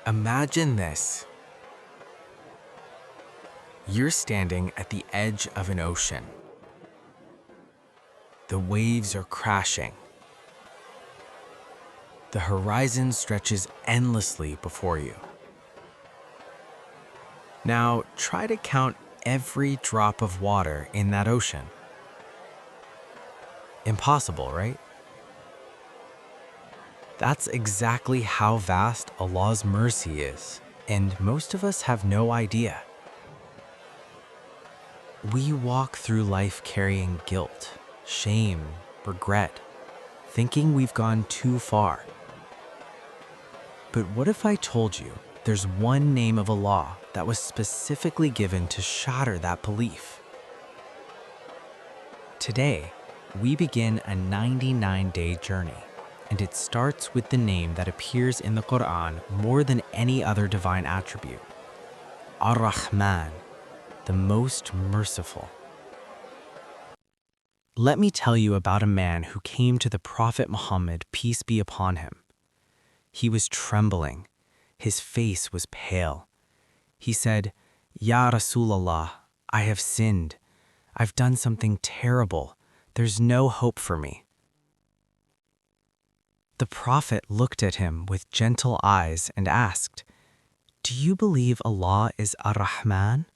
Imagine this. You're standing at the edge of an ocean. The waves are crashing. The horizon stretches endlessly before you. Now, try to count every drop of water in that ocean. Impossible, right? That's exactly how vast Allah's mercy is, and most of us have no idea. We walk through life carrying guilt, shame, regret, thinking we've gone too far. But what if I told you there's one name of Allah that was specifically given to shatter that belief? Today, we begin a 99-day journey, and it starts with the name that appears in the Quran more than any other divine attribute: Ar-Rahman, the most merciful. Let me tell you about a man who came to the Prophet Muhammad, peace be upon him. He was trembling. His face was pale. He said, "Ya Rasulallah, I have sinned. I've done something terrible. There's no hope for me." The Prophet looked at him with gentle eyes and asked, "Do you believe Allah is Ar-Rahman?"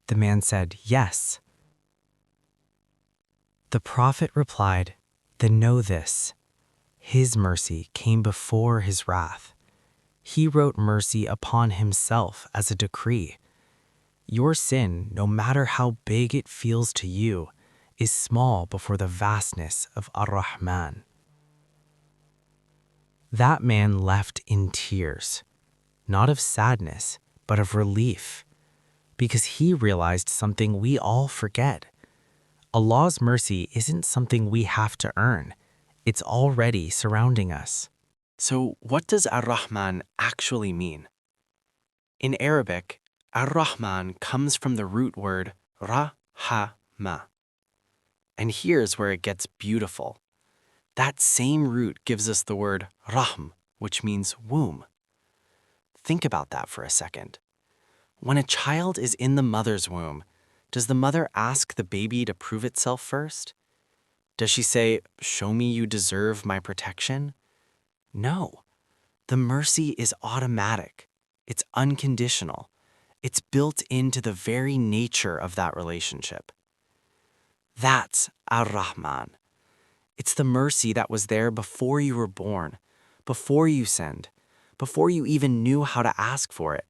The man said, "Yes." The Prophet replied, "Then know this. His mercy came before his wrath. He wrote mercy upon himself as a decree. Your sin, no matter how big it feels to you, is small before the vastness of Ar-Rahman." That man left in tears, not of sadness, but of relief, because he realized something we all forget. Allah's mercy isn't something we have to earn. It's already surrounding us. So what does Ar-Rahman actually mean? In Arabic, Ar-Rahman comes from the root word Ra-ha-ma. And here's where it gets beautiful. That same root gives us the word Rahm, which means womb. Think about that for a second. When a child is in the mother's womb, does the mother ask the baby to prove itself first? Does she say, "Show me you deserve my protection"? No. The mercy is automatic. It's unconditional. It's built into the very nature of that relationship. That's Ar-Rahman. It's the mercy that was there before you were born, before you sinned, before you even knew how to ask for it.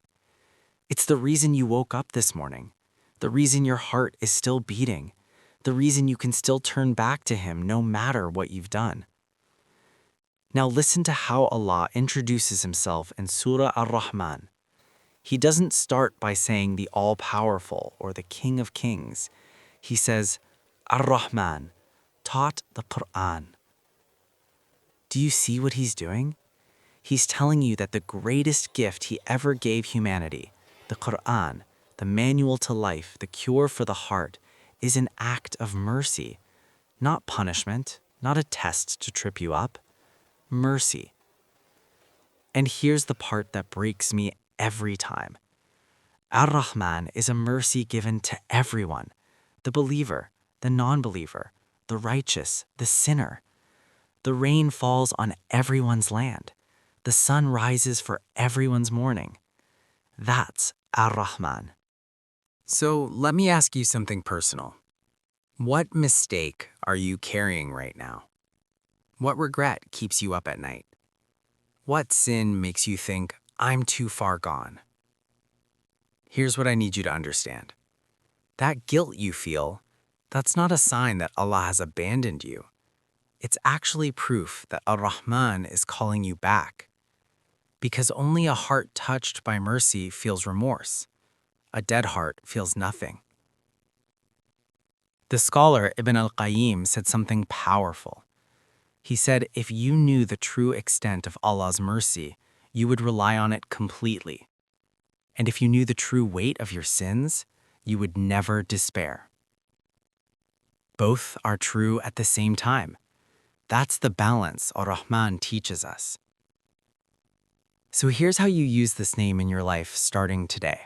It's the reason you woke up this morning, the reason your heart is still beating, the reason you can still turn back to Him no matter what you've done. Now listen to how Allah introduces Himself in Surah Ar-Rahman. He doesn't start by saying the All-Powerful or the King of Kings. He says, Ar-Rahman, taught the Quran. Do you see what He's doing? He's telling you that the greatest gift He ever gave humanity, the Quran, the manual to life, the cure for the heart, is an act of mercy, not punishment, not a test to trip you up. Mercy. And here's the part that breaks me every time. Ar-Rahman is a mercy given to everyone, the believer, the non-believer, the righteous, the sinner. The rain falls on everyone's land. The sun rises for everyone's morning. That's Ar-Rahman. So let me ask you something personal. What mistake are you carrying right now? What regret keeps you up at night? What sin makes you think, I'm too far gone? Here's what I need you to understand. That guilt you feel, that's not a sign that Allah has abandoned you. It's actually proof that Ar-Rahman is calling you back. Because only a heart touched by mercy feels remorse. A dead heart feels nothing. The scholar Ibn al-Qayyim said something powerful. He said, if you knew the true extent of Allah's mercy, you would rely on it completely. And if you knew the true weight of your sins, you would never despair. Both are true at the same time. That's the balance Ar-Rahman teaches us. So here's how you use this name in your life starting today.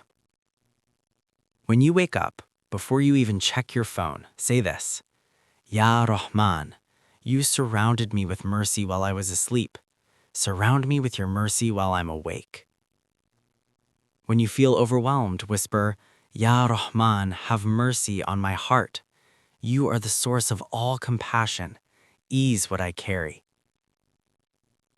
When you wake up, before you even check your phone, say this: Ya Rahman, you surrounded me with mercy while I was asleep. Surround me with your mercy while I'm awake. When you feel overwhelmed, whisper, Ya Rahman, have mercy on my heart. You are the source of all compassion. Ease what I carry.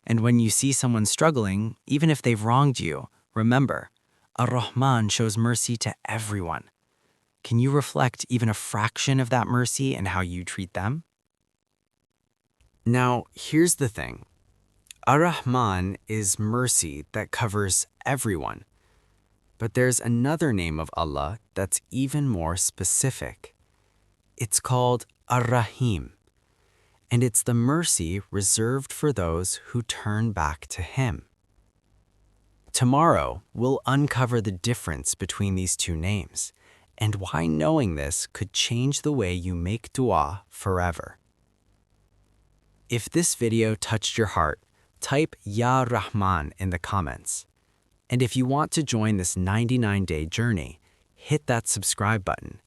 And when you see someone struggling, even if they've wronged you, remember, Ar-Rahman shows mercy to everyone. Can you reflect even a fraction of that mercy in how you treat them? Now, here's the thing. Ar-Rahman is mercy that covers everyone. But there's another name of Allah that's even more specific. It's called Ar-Rahim, and it's the mercy reserved for those who turn back to Him. Tomorrow, we'll uncover the difference between these two names and why knowing this could change the way you make dua forever. If this video touched your heart, type Ya Rahman in the comments. And if you want to join this 99-day journey, hit that subscribe button.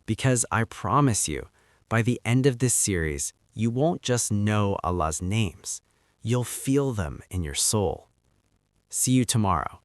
Because I promise you, by the end of this series, you won't just know Allah's names, you'll feel them in your soul. See you tomorrow.